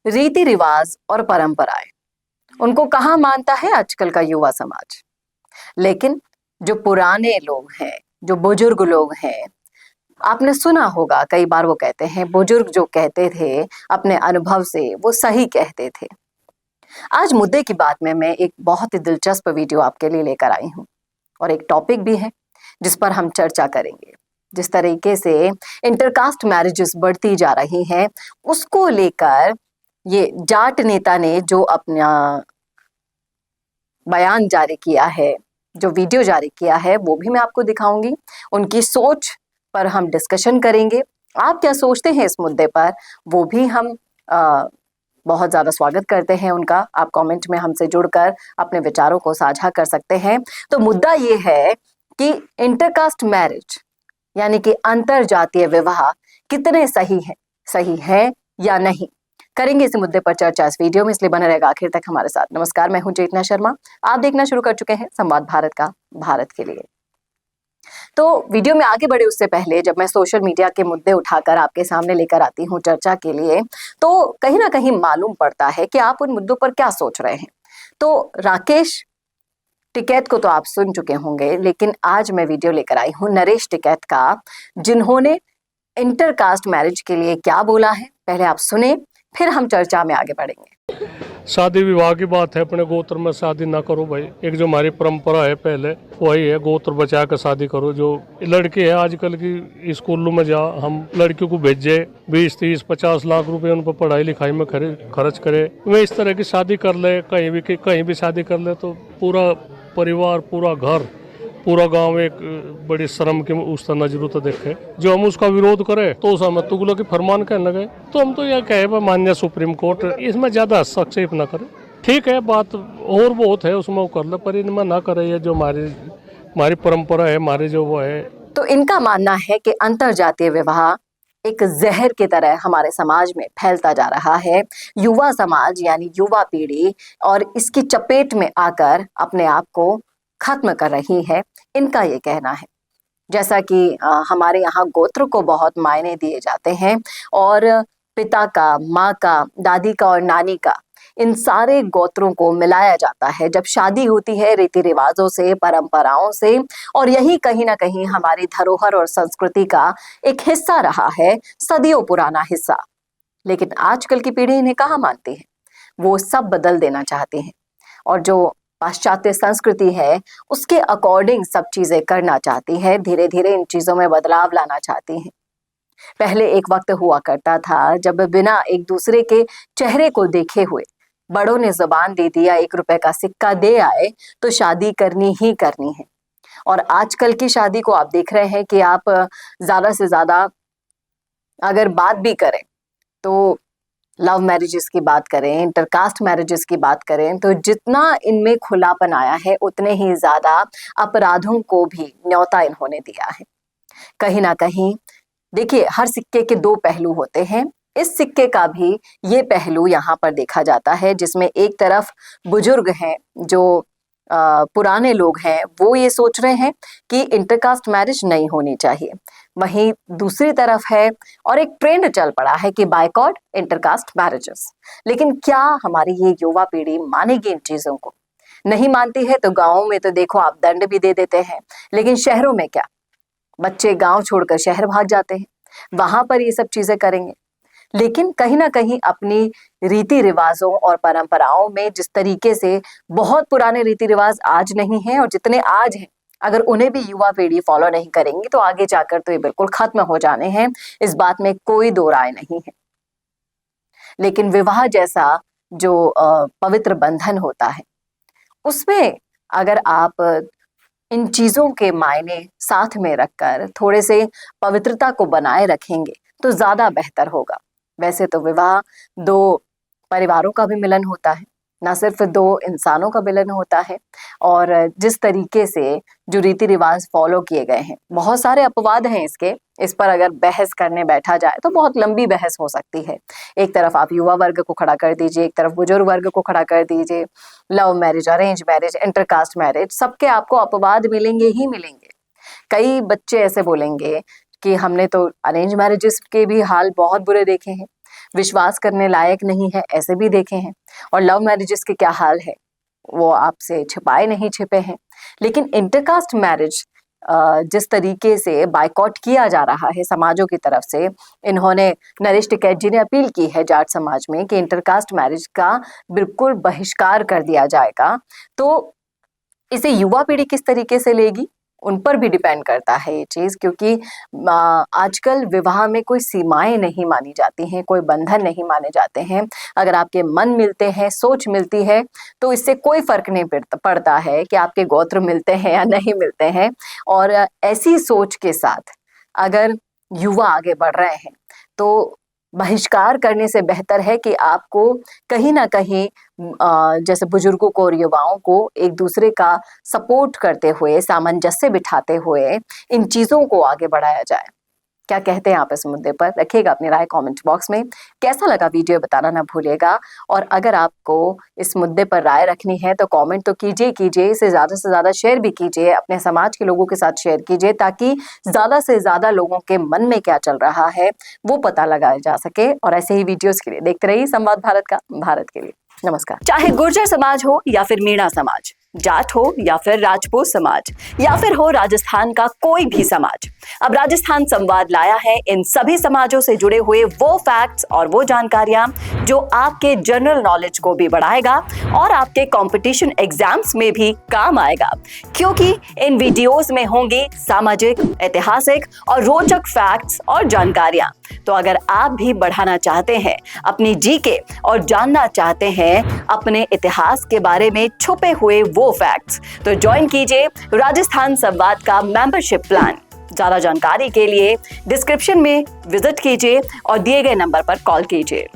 रीति रिवाज और परंपराएं, उनको कहाँ मानता है आजकल का युवा समाज। लेकिन जो पुराने लोग हैं, जो बुजुर्ग लोग हैं, आपने सुना होगा कई बार वो कहते हैं, बुजुर्ग जो कहते थे अपने अनुभव से वो सही कहते थे। आज मुद्दे की बात में मैं एक बहुत ही दिलचस्प वीडियो आपके लिए लेकर आई हूँ और एक टॉपिक भी है जिस पर हम चर्चा करेंगे। जिस तरीके से इंटरकास्ट मैरिजेस बढ़ती जा रही हैं, उसको लेकर ये जाट नेता ने जो अपना बयान जारी किया है, जो वीडियो जारी किया है, वो भी मैं आपको दिखाऊंगी। उनकी सोच पर हम डिस्कशन करेंगे। आप क्या सोचते हैं इस मुद्दे पर, वो भी हम बहुत ज़्यादा स्वागत करते हैं उनका। आप कमेंट में हमसे जुड़कर अपने विचारों को साझा कर सकते हैं। तो मुद्दा ये है कि इंटरकास्ट मैरिज यानी कि अंतर जातीय विवाह कितने सही है या नहीं, करेंगे इस मुद्दे पर चर्चा इस वीडियो में, इसलिए बने रहेगा आखिर तक हमारे साथ। नमस्कार, मैं हूं चेतना शर्मा। आप देखना शुरू कर चुके हैं संवाद भारत का, भारत के लिए। तो वीडियो में आगे बढ़े उससे पहले, जब मैं सोशल मीडिया के मुद्दे उठाकर आपके सामने लेकर आती हूँ चर्चा के लिए, तो कहीं ना कहीं मालूम पड़ता है कि आप उन मुद्दों पर क्या सोच रहे हैं। तो राकेश टिकैत को तो आप सुन चुके होंगे, लेकिन आज मैं वीडियो लेकर आई हूँ नरेश टिकैत का, जिन्होंने इंटरकास्ट मैरिज के लिए क्या बोला है। पहले आप सुने, फिर हम चर्चा में आगे बढ़ेंगे। शादी विवाह की बात है, अपने गोत्र में शादी ना करो भाई। एक जो हमारी परंपरा है पहले वही है, गोत्र बचा कर शादी करो। जो लड़की है आजकल की स्कूलों में जा हम लड़कियों को भेजे 20-30-50 लाख रुपए उन पर पढ़ाई लिखाई में खर्च करे, वे इस तरह की शादी कर ले, कहीं भी शादी कर ले तो पूरा परिवार, पूरा घर, पूरा गांव एक बड़ी शर्म की उस तरह नजरों तो देखे। जो हम उसका विरोध करें तो उस हमें तुगलों की फरमान कहने लगे। तो हम तो यह कहे मान्य सुप्रीम कोर्ट इसमें ज्यादा हस्तक्षेप न करे। ठीक है, बात और बहुत है उसमें वो कर ले, पर इनमें ना करे। ये जो हमारी परंपरा है, हमारी जो वो है। तो इनका मानना है कि अंतर जातीय विवाह एक जहर की तरह हमारे समाज में फैलता जा रहा है। युवा समाज यानी युवा पीढ़ी और इसकी चपेट में आकर अपने आप को खत्म कर रही है, इनका ये कहना है। जैसा कि हमारे यहाँ गोत्र को बहुत मायने दिए जाते हैं और पिता का, माँ का, दादी का और नानी का, इन सारे गोत्रों को मिलाया जाता है जब शादी होती है, रीति रिवाजों से, परंपराओं से। और यही कहीं ना कहीं हमारी धरोहर और संस्कृति का एक हिस्सा रहा है, सदियों पुराना हिस्सा। लेकिन आजकल की पीढ़ी इन्हें कहाँ मानती है, वो सब बदल देना चाहती है और जो पाश्चात्य संस्कृति है उसके अकॉर्डिंग सब चीजें करना चाहती है। धीरे धीरे इन चीजों में बदलाव लाना चाहती है। पहले एक वक्त हुआ करता था जब बिना एक दूसरे के चेहरे को देखे हुए बड़ों ने जुबान दे दिया, 1 रुपए का सिक्का दे आए तो शादी करनी ही करनी है। और आजकल की शादी को आप देख रहे हैं कि आप ज्यादा से ज्यादा अगर बात भी करें तो लव मैरिजेस की बात करें, इंटरकास्ट मैरिजेस की बात करें, तो जितना इनमें खुलापन आया है उतने ही ज्यादा अपराधों को भी न्योता इन्होंने दिया है। कहीं ना कहीं देखिए, हर सिक्के के 2 पहलू होते हैं। इस सिक्के का भी ये पहलू यहाँ पर देखा जाता है, जिसमें एक तरफ बुजुर्ग हैं, जो पुराने लोग हैं, वो ये सोच रहे हैं कि इंटरकास्ट मैरिज नहीं होनी चाहिए। वहीं दूसरी तरफ है और एक ट्रेंड चल पड़ा है कि बायकॉट इंटरकास्ट मैरिजेस। लेकिन क्या हमारी ये युवा पीढ़ी मानेगी इन चीजों को? नहीं मानती है तो गाँव में तो देखो आप दंड भी दे देते हैं, लेकिन शहरों में क्या, बच्चे गांव छोड़कर शहर भाग जाते हैं, वहां पर ये सब चीजें करेंगे। लेकिन कहीं ना कहीं अपनी रीति रिवाजों और परंपराओं में जिस तरीके से बहुत पुराने रीति रिवाज आज नहीं हैं और जितने आज हैं, अगर उन्हें भी युवा पीढ़ी फॉलो नहीं करेंगी तो आगे जाकर तो ये बिल्कुल खत्म हो जाने हैं। इस बात में कोई दो राय नहीं है। लेकिन विवाह जैसा जो पवित्र बंधन होता है, उसमें अगर आप इन चीजों के मायने साथ में रखकर थोड़े से पवित्रता को बनाए रखेंगे तो ज्यादा बेहतर होगा। वैसे तो विवाह 2 परिवारों का भी मिलन होता है, ना सिर्फ 2 इंसानों का मिलन होता है। और जिस तरीके से जो रीति रिवाज फॉलो किए गए हैं, बहुत सारे अपवाद हैं इसके। इस पर अगर बहस करने बैठा जाए तो बहुत लंबी बहस हो सकती है। एक तरफ आप युवा वर्ग को खड़ा कर दीजिए, एक तरफ बुजुर्ग वर्ग को खड़ा कर दीजिए। Love marriage, arrange marriage, intercaste marriage, सबके आपको अपवाद मिलेंगे ही मिलेंगे। कई बच्चे ऐसे बोलेंगे कि हमने तो अरेंज मैरिजेस के भी हाल बहुत बुरे देखे हैं। विश्वास करने लायक नहीं है, ऐसे भी देखे हैं। और लव मैरिजेस के क्या हाल है वो आपसे छिपाए नहीं छिपे हैं। लेकिन इंटरकास्ट मैरिज जिस तरीके से बायकॉट किया जा रहा है समाजों की तरफ से, इन्होंने नरेश टिकैत जी ने अपील की है जाट समाज में कि इंटरकास्ट मैरिज का बिल्कुल बहिष्कार कर दिया जाएगा। तो इसे युवा पीढ़ी किस तरीके से लेगी, उन पर भी डिपेंड करता है ये चीज़, क्योंकि आजकल विवाह में कोई सीमाएं नहीं मानी जाती हैं, कोई बंधन नहीं माने जाते हैं। अगर आपके मन मिलते हैं, सोच मिलती है, तो इससे कोई फर्क नहीं पड़ता है कि आपके गोत्र मिलते हैं या नहीं मिलते हैं। और ऐसी सोच के साथ अगर युवा आगे बढ़ रहे हैं तो बहिष्कार करने से बेहतर है कि आपको कहीं ना कहीं जैसे बुजुर्गों को और युवाओं को एक दूसरे का सपोर्ट करते हुए, सामंजस्य बिठाते हुए इन चीज़ों को आगे बढ़ाया जाए। क्या कहते हैं आप इस मुद्दे पर? रखिएगा अपनी राय कमेंट बॉक्स में। कैसा लगा वीडियो बताना ना भूलिएगा। और अगर आपको इस मुद्दे पर राय रखनी है तो कमेंट तो कीजिए, इसे ज़्यादा से ज़्यादा शेयर भी कीजिए, अपने समाज के लोगों के साथ शेयर कीजिए, ताकि ज़्यादा से ज़्यादा लोगों के मन में क्या चल रहा है वो पता लगाया जा सके। और ऐसे ही वीडियोज़ के लिए देखते रहिए संवाद भारत का, भारत के लिए। नमस्कार। चाहे गुर्जर समाज हो या फिर मीणा समाज, जाट हो या फिर राजपूत समाज, या फिर हो राजस्थान का कोई भी समाज, अब राजस्थान संवाद लाया है इन सभी समाजों से जुड़े हुए वो फैक्ट्स और वो जानकारियां जो आपके जनरल नॉलेज को भी बढ़ाएगा और आपके कंपटीशन एग्जाम्स में भी काम आएगा। क्योंकि इन वीडियोस में होंगी सामाजिक, ऐतिहासिक और रोचक फैक्ट्स और जानकारियां। तो अगर आप भी बढ़ाना चाहते हैं अपनी जीके और जानना चाहते हैं अपने इतिहास के बारे में छुपे हुए वो फैक्ट्स, तो ज्वाइन कीजिए राजस्थान संवाद का मेंबरशिप प्लान। ज्यादा जानकारी के लिए डिस्क्रिप्शन में विजिट कीजिए और दिए गए नंबर पर कॉल कीजिए।